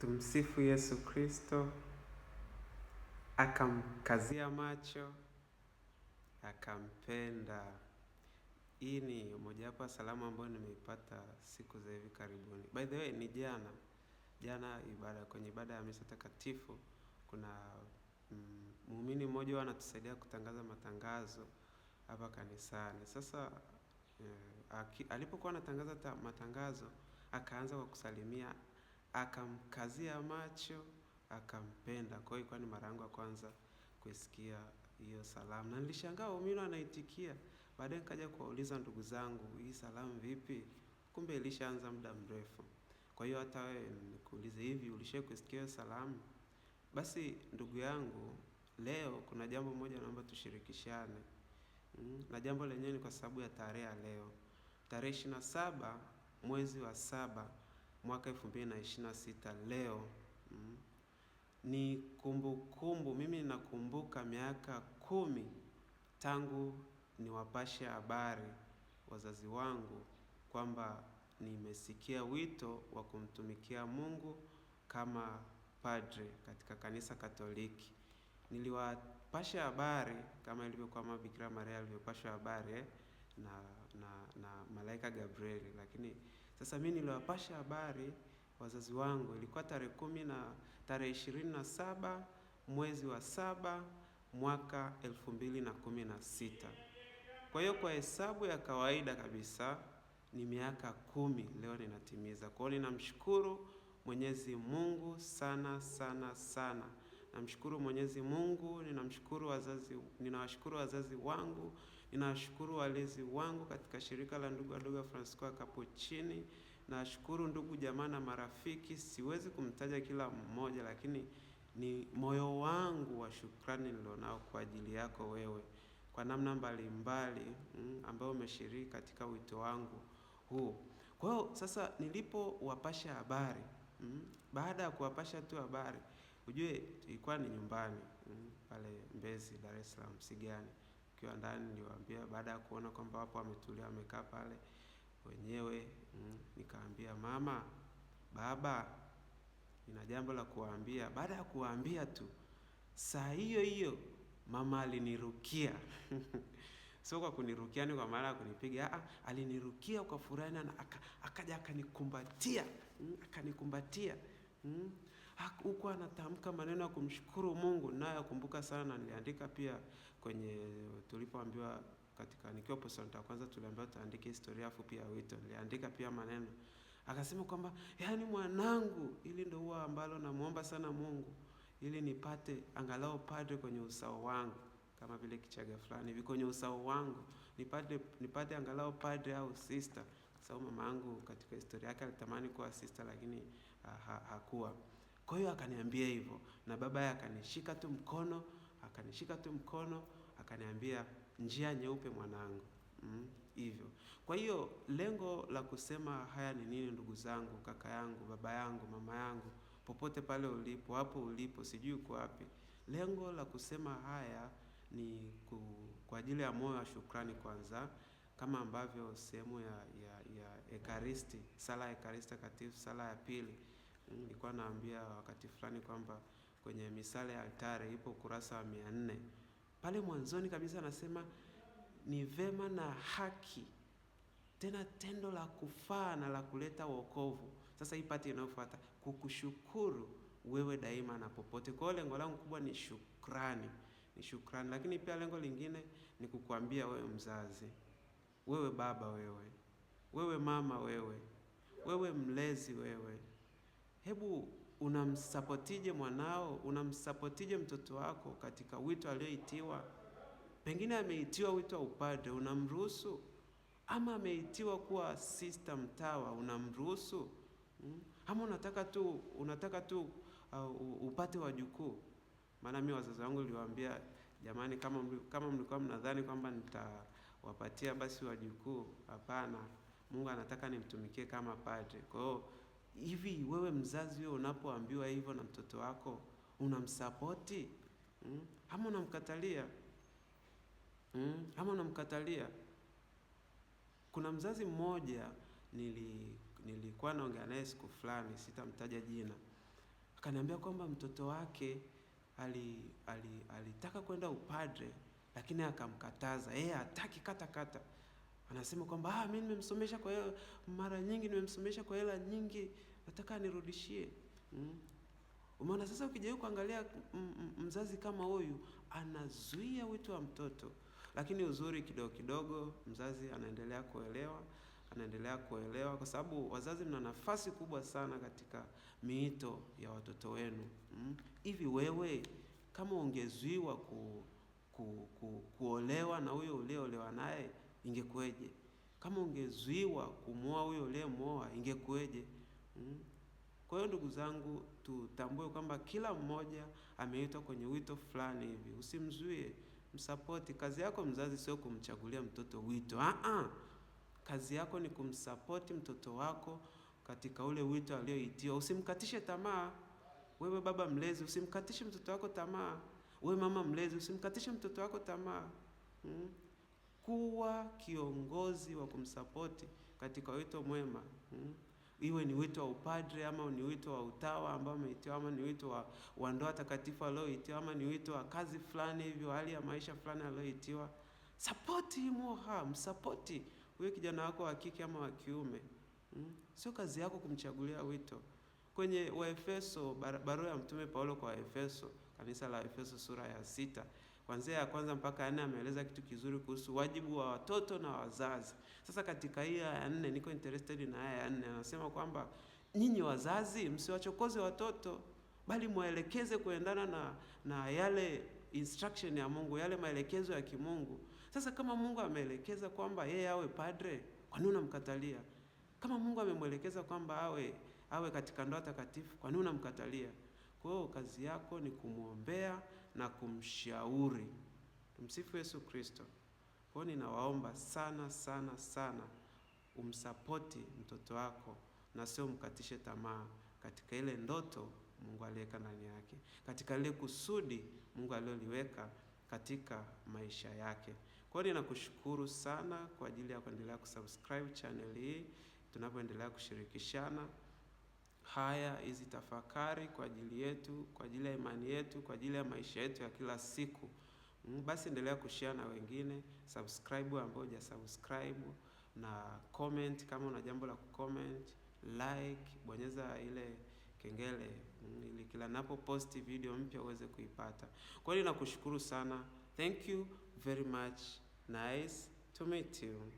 Tumsifu Yesu Kristo. Akamkazia macho, akampenda. Hii ni mojawapo ya salamu ambayo nimeipata siku za hivi karibuni. By the way, ni jana kwenye ibada ya misa takatifu kuna muumini mmoja anatusaidia kutangaza matangazo hapa kanisani. Sasa alipokuwa anatangaza matangazo, akaanza kwa kusalimia, akamkazia macho, akampenda. Kwa hiyo ilikuwa ni mara yangu ya kwanza kusikia hiyo salamu, na nilishangaa waumini anaitikia. Baadaye nikaja kuwauliza ndugu zangu, hii salamu vipi? Kumbe ilishaanza muda mrefu. Kwa hiyo hata wewe nikuulize, hivi ulishawahi kusikia hiyo salamu? Basi ndugu yangu, leo kuna jambo moja naomba tushirikishane. Na jambo lenyewe ni kwa sababu ya tarehe ya leo. Tarehe 27 mwezi wa 7 mwaka 2026 leo. Ni kumbukumbu, mimi nakumbuka miaka 10 tangu niwapashe habari wazazi wangu kwamba nimesikia wito wa kumtumikia Mungu kama padre katika kanisa Katoliki. Niliwapasha habari kama ilivyokuwa Bikira Maria alivyopashwa habari na malaika Gabrieli, lakini sasa mimi niliwapasha habari wazazi wangu ilikuwa tarehe 27 mwezi wa 7 mwaka 2016. Kwa hiyo kwa hesabu ya kawaida kabisa ni miaka 10 leo ninatimiza. Kwa hiyo ninamshukuru Mwenyezi Mungu sana sana sana. Namshukuru Mwenyezi Mungu, ninawashukuru wazazi wangu, ninawashukuru walezi wangu katika shirika la ndugu wadogo Francisco Capuchini. Nashukuru ndugu jamaa na marafiki, siwezi kumtaja kila mmoja, lakini ni moyo wangu wa shukrani nilionao kwa ajili yako wewe, kwa namna mbalimbali ambao umeshiriki katika wito wangu huu. Kwa hiyo sasa nilipowapasha habari, baada ya kuwapasha tu habari, ujue ilikuwa ni nyumbani pale Mbezi, Dar es Salaam, Msigani. Ukiwa ndani niliwaambia, baada ya kuona kwamba wapo wametulia wamekaa pale wenyewe, nikaambia mama, baba, nina jambo la kuwaambia. Baada ya kuwaambia tu, saa hiyo hiyo mama alinirukia. Sio kwa kunirukia ni kwa maana ya kunipiga, alinirukia kwa furaha na akaja akanikumbatia. Huko anatamka maneno ya kumshukuru Mungu, naye akumbuka sana, na niliandika pia kwenye tulipoambiwa katika nikiwa postulante ya kwanza tuliambiwa tuandike historia fupi ya wito. Niliandika pia maneno. Akasema kwamba yaani mwanangu, ili ndio huwa ambalo namuomba sana Mungu, ili nipate angalau padre kwenye usao wangu, kama vile Kichaga fulani hivi kwenye usao wangu, nipate angalau padre au sister. Sababu mama yangu katika historia yake alitamani kuwa sister, lakini hakuwa. Kwa hiyo akaniambia hivyo, na baba yake akanishika tu mkono, akaniambia njia nyeupe mwanangu. Hivyo. Kwa hiyo lengo la kusema haya ni nini, ndugu zangu, kaka yangu, baba yangu, mama yangu, popote pale ulipo, hapo ulipo, sijui uko wapi. Lengo la kusema haya ni kwa ajili ya moyo wa shukrani kwanza, kama ambavyo sehemu ya Ekaristi, sala ya Ekaristi Takatifu, sala ya pili, nilikuwa naambia wakati fulani kwamba kwenye misale ya altare ipo ukurasa wa 400. Pale mwanzoni kabisa anasema ni vema na haki, tena tendo la kufaa na la kuleta wokovu. Sasa hii pati inayofuata, kukushukuru wewe daima na popote. Kwa hiyo lengo langu kubwa ni shukrani, lakini pia lengo lingine ni kukuambia wewe mzazi, wewe baba, wewe mama, wewe mlezi, hebu unamsapotije mwanao, unamsapotije mtoto wako katika wito alioitiwa? Pengine ameitiwa wito wa upadre, unamruhusu? Ama ameitiwa kuwa sister mtawa, unamruhusu? Ama unataka tu upate wajukuu? Maana mimi wazazi wangu niliwaambia, jamani, kama mlikuwa mnadhani kwamba nitawapatia basi wajukuu, hapana, Mungu anataka nimtumikie kama padre. Kwa hiyo hivi wewe mzazi, wewe unapoambiwa hivyo na mtoto wako, unamsapoti ama unamkatalia? Kuna mzazi mmoja nilikuwa naongea naye siku fulani, sitamtaja jina. akaniambia kwamba mtoto wake alitaka kwenda upadre, lakini akamkataza. Yeye hataki kata. Anasema kwamba mimi nimemsomesha kwa hiyo mara nyingi, nimemsomesha kwa hela nyingi, nataka anirudishie. Umeona sasa, ukija kuangalia mzazi kama huyu anazuia wito wa mtoto, lakini uzuri kidogo mzazi anaendelea kuelewa kwa sababu wazazi mna nafasi kubwa sana katika miito ya watoto wenu. Hivi wewe kama ungezuiwa kuolewa na huyo uliolewa naye, ingekueje? Kama ungezuiwa kumwoa huyo uliyemwoa, ingekueje? Kwa hiyo ndugu zangu, tutambue kwamba kila mmoja ameitwa kwenye wito fulani hivi. Usimzuie, msapoti. Kazi yako mzazi sio kumchagulia mtoto wito. Kazi yako ni kumsapoti mtoto wako katika ule wito alioitiwa. Usimkatishe tamaa. Wewe baba mlezi, usimkatishe mtoto wako tamaa. Wewe mama mlezi, usimkatishe mtoto wako tamaa. Kuwa kiongozi wa kumsapoti katika wito mwema. Iwe ni wito wa upadre, ama ni wito wa utawa ambao umeitiwa, ama ni wito wa ndoa takatifu alioitiwa, ama ni wito wa kazi fulani hivyo, hali ya maisha fulani alioitiwa. Msapoti huyo kijana wako wa kike ama wa kiume. Sio kazi yako kumchagulia wito. Kwenye Waefeso, barua ya Mtume Paulo kwa Waefeso, kanisa la Efeso sura ya 6, kuanzia ya 1 mpaka 4, ameeleza kitu kizuri kuhusu wajibu wa watoto na wazazi. Sasa katika hii ya 4, niko interested na haya ya 4, anasema kwamba nyinyi wazazi msiwachokoze watoto, bali muelekeze kuendana na yale instruction ya Mungu, yale maelekezo ya kimungu. Sasa kama Mungu ameelekeza kwamba yeye awe padre, kwa nini unamkatalia? Kama Mungu amemwelekeza kwamba awe katika ndoa takatifu, kwa nini unamkatalia? Kwa hiyo kazi yako ni kumwombea na kumshauri. Tumsifu Yesu Kristo. Kwa hiyo ninawaomba sana umsapoti mtoto wako na sio mkatishe tamaa katika ile ndoto Mungu aliweka ndani yake, katika ile kusudi Mungu alioliweka katika maisha yake. Kwa hiyo ninakushukuru sana kwa ajili ya kuendelea kusubscribe channel hii, tunapoendelea kushirikishana hizi tafakari kwa ajili yetu, kwa ajili ya imani yetu, kwa ajili ya maisha yetu ya kila siku. Basi endelea kushare na wengine, subscribe ambao hujasubscribe, na comment kama una jambo la kucomment, like, bonyeza ile kengele ili kila napo post video mpya uweze kuipata. Kwa hiyo nakushukuru sana. Thank you very much. Nice to meet you.